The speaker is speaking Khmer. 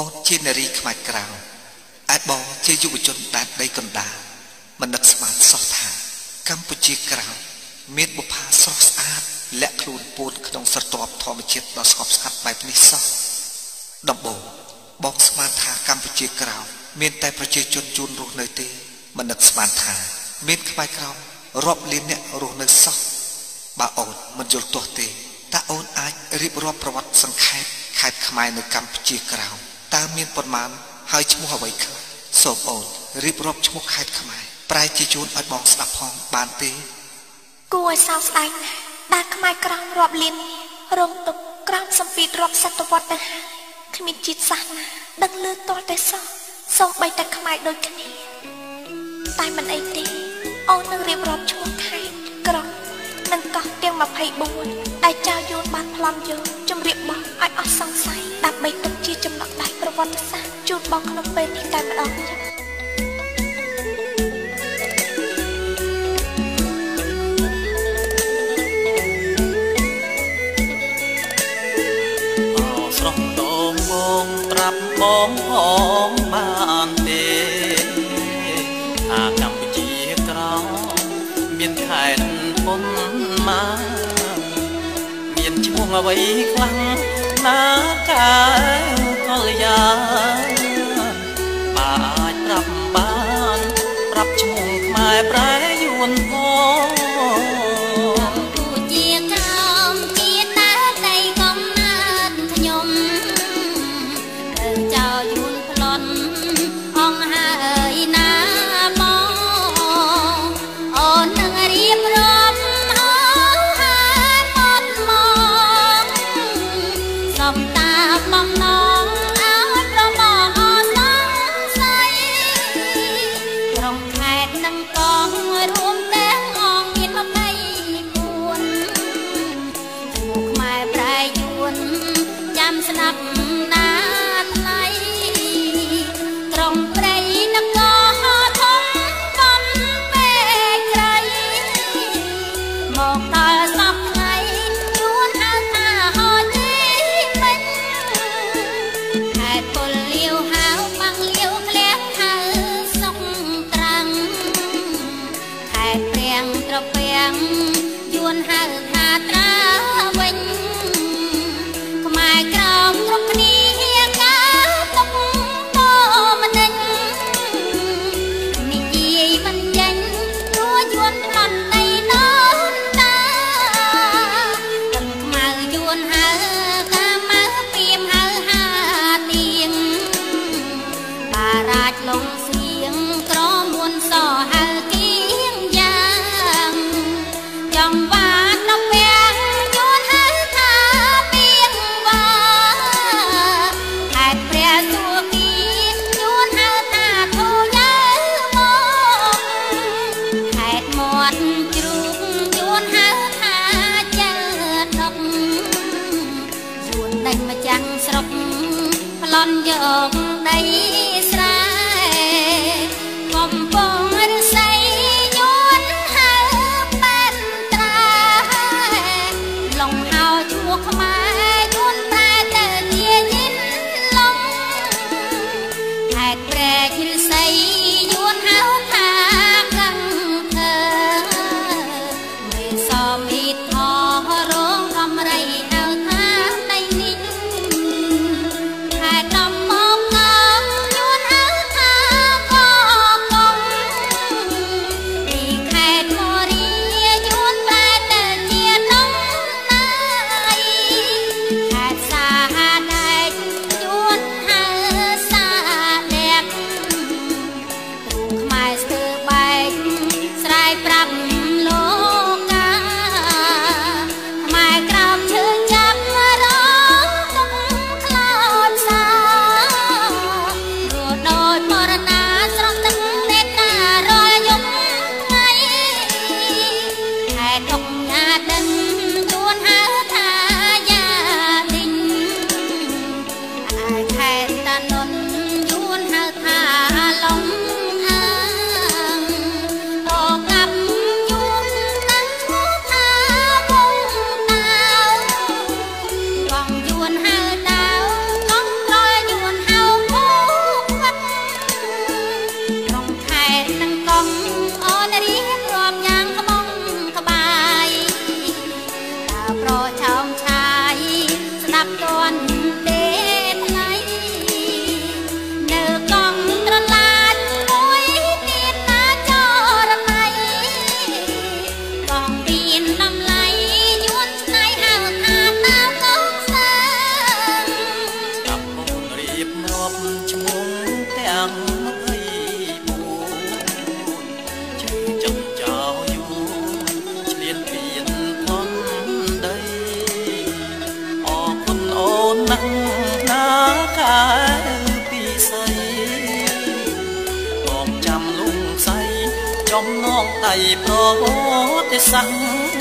អូនជានារីខ្មាច់ក្រៅឯបងជាយុវជនដែនដីកណ្ដាលមិននឹកស្មានសោះថាកម្ពុជាក្រៅមានបុប្ផាស្រស់ស្អាតលាក់ខ្លួនពួនក្នុងស្រទាប់ធម្មជាតិដ៏ស្ងប់ស្ងាត់បែបនេះសោះដំបូងបងស្មានថាកម្ពុជាក្រៅមានតែប្រជាជនជួនរស់នៅទេមិននឹកស្មានថាមានខ្មាច់ក្រៅរាប់លានអ្នករស់នៅសោះបើអូនមិនយល់ទាស់ទេតើអូនអាចរៀបរាប់ប្រវត្តិសង្ខេបខេត្តខ្មែរនៅកម្ពុជាក្រៅតើមានប៉ុន្មានហើយឈ្មោះអ្វីខ្លះសូមអូនរៀបរាប់ឈ្មោះខេត្តខ្មែរប្រែជាជួនឲ្យបងស្ដាប់ផងបានទេគួរឲ្យសោកស្ដាយណាស់ដែលខ្មែរក្រៅរាប់លានរងទុក្ខក្រោមសម្ពាធរាប់សតវត្សទៅហើយគ្មានជាតិសាសន៍ណាដឹងលឺទាល់តែសោះសូម្បីតែខ្មែរដូចគ្នាតែមិនអីទេអូននឹងរៀបរាប់ឈ្មោះខេត្តក្រុងនិងកោះទាំង24ដែលចៅយួនបានប្លន់យកជម្រាបបងឲ្យអស់សង្ស័យដើម្បីទុកជាចំណុចដៃប្រវត្តិសាស្ត្រជូនបងក្នុងពេលនេះតែម្ដងចឹងស្រស់តងបងប្រាប់បងផងបានទេថាកម្ពុជាក្រៅមានខេត្តប៉ុន្មានមានឈ្មោះអ្វីខ្លាំងណាកាយកលយាអាចប្រាប់បានប្រាប់ឈ្មោះខ្មែរប្រែយួនផងស្ដាប់ណាថ្លៃក្រុងព្រៃនគរធំកុនពេកក្រៃមកដល់សពថ្ងៃជួនហៅថាហោជីមិញខេត្តពលលាវហៅបាំងលាវក្លៀកហៅសុកត្រាំងខេត្តព្រាំងត្រពាំងយួនហៅថាត្រាវិញខ្មែរក្រមគ្រប់គ្នាការទុកតមិនដេញនិយាយមិនចេញរួយួនប្លន់ដីដូនតាទឹកខ្មៅយួនហៅកាម៉ៅពីមហៅហាទៀងបារាជលងសៀងក្រមួនសហៅគៀងយ៉ាងចង់វ៉ាដល់ពាំងយួនហៅថាពីងវ៉ាខេត្តព្រះសួគ៌យួនហៅថាធូយើមកខេត្តមាត់ជ្រូកយួនហៅថាជើដុកយួនដេញមកចាំងស្រុកប្លន់យកដីស្រែកំពង់ឫស្សីយួនហៅបែនត្រាឡងហៅឈ្មោះខ្មែរយួនតែទៅជាញិនឡងខេត្តព្រែកឫស្សីយួនហៅថាកឹងធើមេសមមីថរងដំរីហៅថាដីនេះខេត្តដំបងកងយួនហៅ បាក់ទាន់ទេថ្លៃនៅកងត្រឡាចមួយទៀតណាចរណៃកងមានតម្លៃយួនឆ្នៃហៅថាតាមកងសើកំពុងរៀបរាប់ឈ្មោះទាំង24ចឹងចោយូឆ្លៀនពៀនធំដីអរគុណអូនណាស់ណាកាយពីស្អីបងចាំលងសៃចំណងដៃប្រវត្តិសាស្ត្រ